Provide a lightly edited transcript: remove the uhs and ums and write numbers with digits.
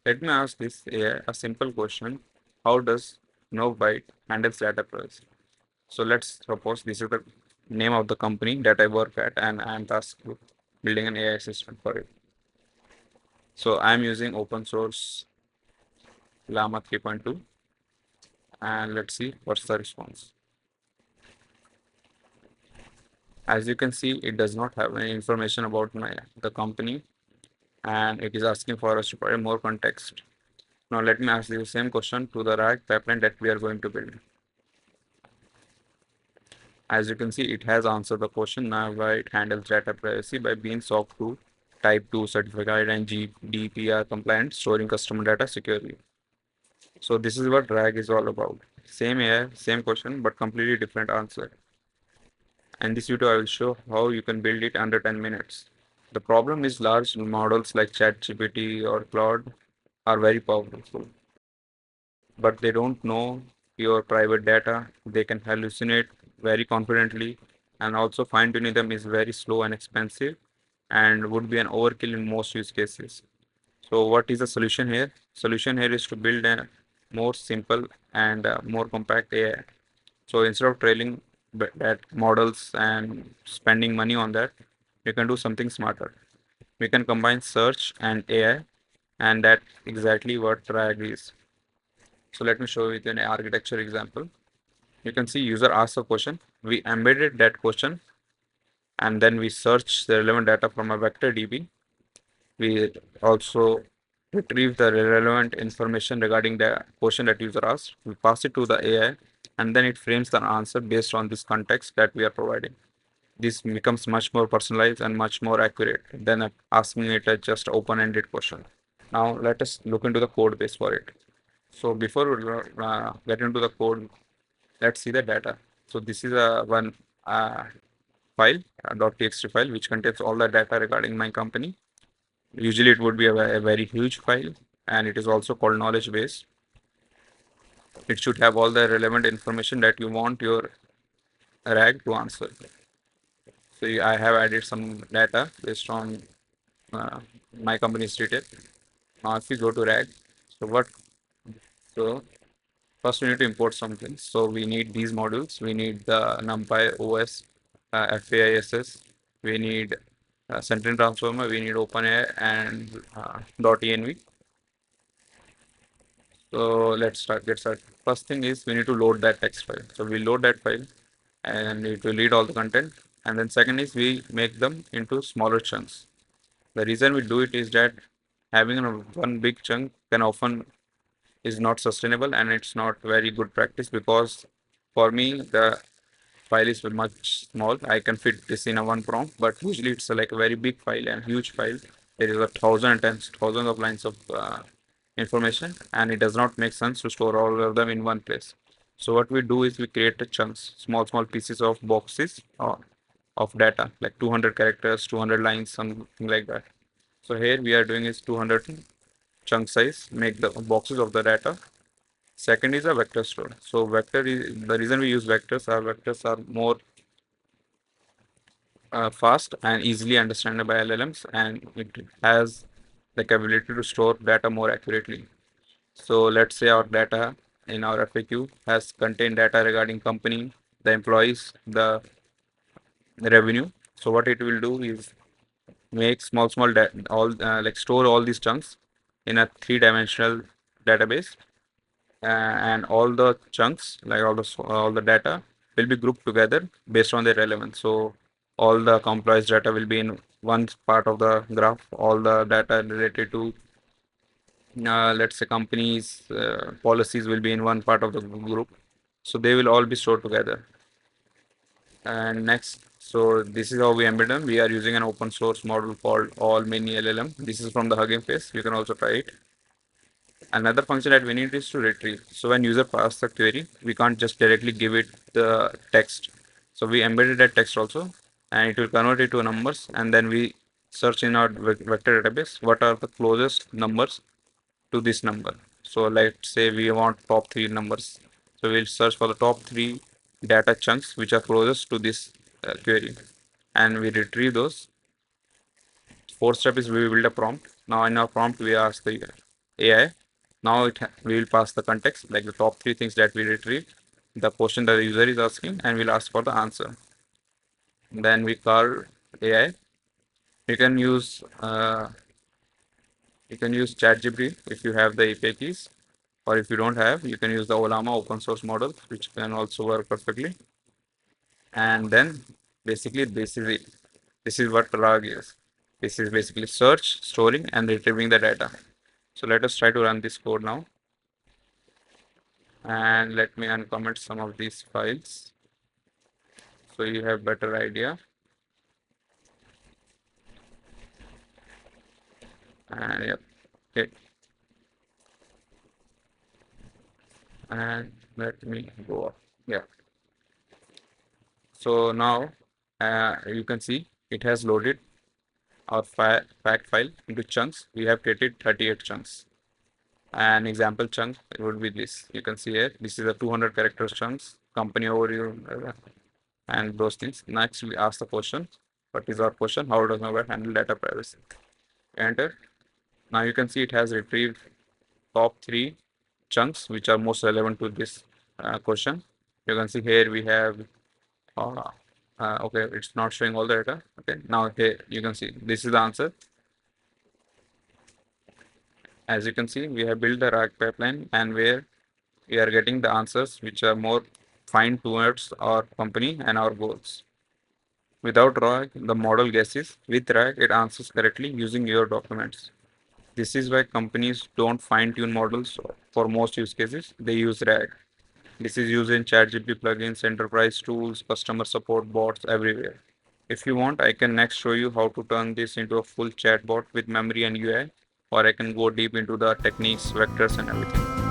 Let me ask this a simple question. How does no byte handles data privacy? So let's suppose this is the name of the company that I work at and I am tasked with building an AI assistant for it. So I'm using open source Llama 3.2 and let's see what's the response. As you can see, it does not have any information about the company and it is asking for us to provide more context. Now let me ask the same question to the RAG pipeline that we are going to build. As you can see, it has answered the question. Now it handles data privacy by being SOC 2, Type 2 certified and GDPR compliant, storing customer data securely. So this is what RAG is all about. Same AI, same question, but completely different answer. And this video I will show how you can build it under 10 minutes. The problem is large models like ChatGPT or Claude are very powerful, but they don't know your private data. They can hallucinate very confidently, and also fine tuning them is very slow and expensive and would be an overkill in most use cases. So what is the solution here? Solution here is to build a more simple and more compact AI. So instead of trailing that models and spending money on that, we can do something smarter. We can combine search and AI, and that's exactly what RAG is. So let me show you an architecture example. You can see user asks a question. We embedded that question and then we search the relevant data from a vector DB. We also retrieve the relevant information regarding the question that user asked. We pass it to the AI and then it frames the answer based on this context that we are providing. This becomes much more personalized and much more accurate than asking it a just open-ended question. Now let us look into the code base for it. So before we get into the code, let's see the data. So this is a one file, a .txt file, which contains all the data regarding my company. Usually it would be a very huge file, and it is also called knowledge base. It should have all the relevant information that you want your RAG to answer. So I have added some data based on my company's detail. Now if you go to RAG, so first we need to import something. So we need these modules. We need the NumPy OS, FAISS. We need sentence transformer. We need OpenAI and .env. So let's get started. First thing is we need to load that text file. So we load that file and it will read all the content. And then second is we make them into smaller chunks. The reason we do it is that having one big chunk can often is not sustainable and it's not very good practice, because for me the file is much small. I can fit this in a one prompt, but usually it's like a very big file and huge file. There is a thousands of lines of information, and it does not make sense to store all of them in one place. So what we do is we create a chunks, small pieces of boxes of data, like 200 characters, 200 lines, something like that. So here we are doing is 200 chunk size, make the boxes of the data. Second is a vector store. So vector is the reason we use vectors. Our vectors are more fast and easily understandable by LLMs, and it has the capability to store data more accurately. So let's say our data in our FAQ has contained data regarding company, the employees, the revenue. So what it will do is make small all like store all these chunks in a three-dimensional database, and all the chunks, like all the data, will be grouped together based on their relevance. So all the comprised data will be in one part of the graph. All the data related to let's say companies policies will be in one part of the group. So they will all be stored together. And next, so this is how we embed them. We are using an open source model called All Mini LLM. This is from the Hugging Face. You can also try it. Another function that we need is to retrieve. So when user passes the query, we can't just directly give it the text. So we embedded that text also, and it will convert it to numbers. And then we search in our vector database what are the closest numbers to this number. So let's say we want top three numbers. So we'll search for the top three data chunks which are closest to this query, and we retrieve those. Fourth step is we build a prompt. Now in our prompt we ask the AI. Now we will pass the context, like the top three things that we retrieve, the question that the user is asking, and we'll ask for the answer. Then we call AI. You can use ChatGPT if you have the API keys, or if you don't have, you can use the Ollama open source model, which can also work perfectly. And then basically this is it. This is what RAG is. This is basically search, storing, and retrieving the data. So let us try to run this code now. And let me uncomment some of these files so you have better idea. And yep, okay. And let me go up. Yeah. So now you can see it has loaded our fact file into chunks. We have created 38 chunks. An example chunk would be this. You can see here, this is a 200 characters chunks, company overview, and those things. Next, we ask the question. What is our question? How does my web handle data privacy? Enter. Now you can see it has retrieved top three chunks which are most relevant to this question. You can see here we have uh, okay, it's not showing all the data. Okay, now here you can see this is the answer. As you can see, we have built the RAG pipeline, and where we are getting the answers which are more fine towards our company and our goals. Without RAG, the model guesses. With RAG, it answers correctly using your documents. This is why companies don't fine-tune models for most use cases. They use RAG. This is used in ChatGPT plugins, enterprise tools, customer support bots, everywhere. If you want, I can next show you how to turn this into a full chatbot with memory and UI, or I can go deep into the techniques, vectors, and everything.